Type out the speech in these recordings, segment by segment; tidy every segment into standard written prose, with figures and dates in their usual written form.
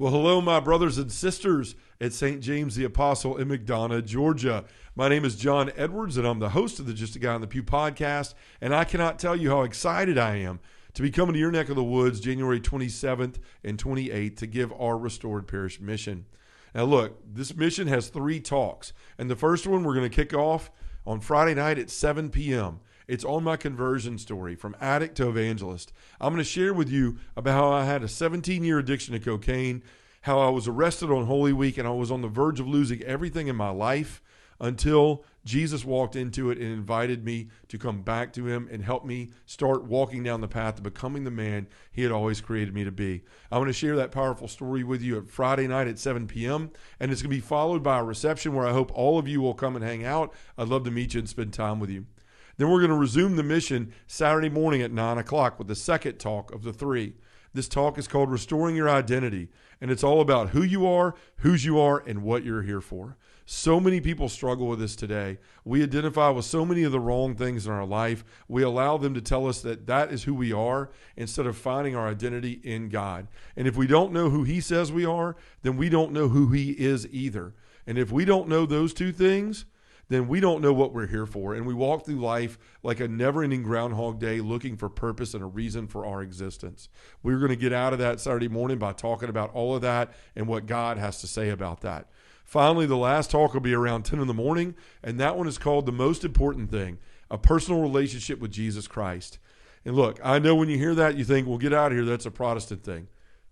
Well, hello, my brothers and sisters at St. James the Apostle in McDonough, Georgia. My name is John Edwards, and I'm the host of the Just a Guy on the Pew podcast, and I cannot tell you how excited I am to be coming to your neck of the woods January 27th and 28th to give our restored parish mission. Now, look, this mission has 3 talks, and the first one we're going to kick off on Friday night at 7 p.m. It's on my conversion story from addict to evangelist. I'm going to share with you about how I had a 17-year addiction to cocaine, how I was arrested on Holy Week, and I was on the verge of losing everything in my life until Jesus walked into it and invited me to come back to him and help me start walking down the path to becoming the man he had always created me to be. I'm going to share that powerful story with you at Friday night at 7 p.m., and it's going to be followed by a reception where I hope all of you will come and hang out. I'd love to meet you and spend time with you. Then we're going to resume the mission Saturday morning at 9 o'clock with the second talk of the 3. This talk is called Restoring Your Identity, and it's all about who you are, whose you are, and what you're here for. So many people struggle with this today. We identify with so many of the wrong things in our life. We allow them to tell us that that is who we are instead of finding our identity in God. And if we don't know who he says we are, then we don't know who he is either. And if we don't know those two things, then we don't know what we're here for. And we walk through life like a never-ending Groundhog Day looking for purpose and a reason for our existence. We're going to get out of that Saturday morning by talking about all of that and what God has to say about that. Finally, the last talk will be around 10 in the morning, and that one is called The Most Important Thing, a personal relationship with Jesus Christ. And look, I know when you hear that, you think, well, get out of here, that's a Protestant thing.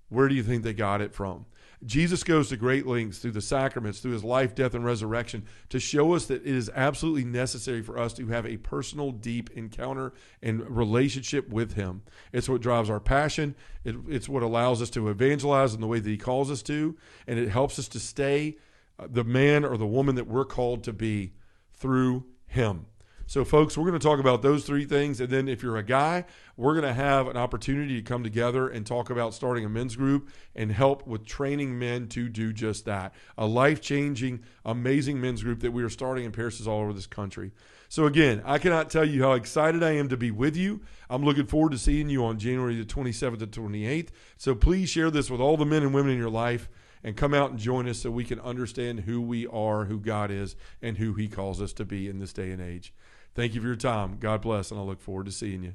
Where do you think they got it from? Jesus goes to great lengths through the sacraments, through his life, death, and resurrection to show us that it is absolutely necessary for us to have a personal, deep encounter and relationship with him. It's what drives our passion. It's what allows us to evangelize in the way that he calls us to, and it helps us to stay the man or the woman that we're called to be through him. So, folks, we're going to talk about those 3 things, and then if you're a guy, we're going to have an opportunity to come together and talk about starting a men's group and help with training men to do just that. A life-changing, amazing men's group that we are starting in parishes all over this country. So, again, I cannot tell you how excited I am to be with you. I'm looking forward to seeing you on January the 27th and 28th. So, please share this with all the men and women in your life and come out and join us so we can understand who we are, who God is, and who he calls us to be in this day and age. Thank you for your time. God bless, and I look forward to seeing you.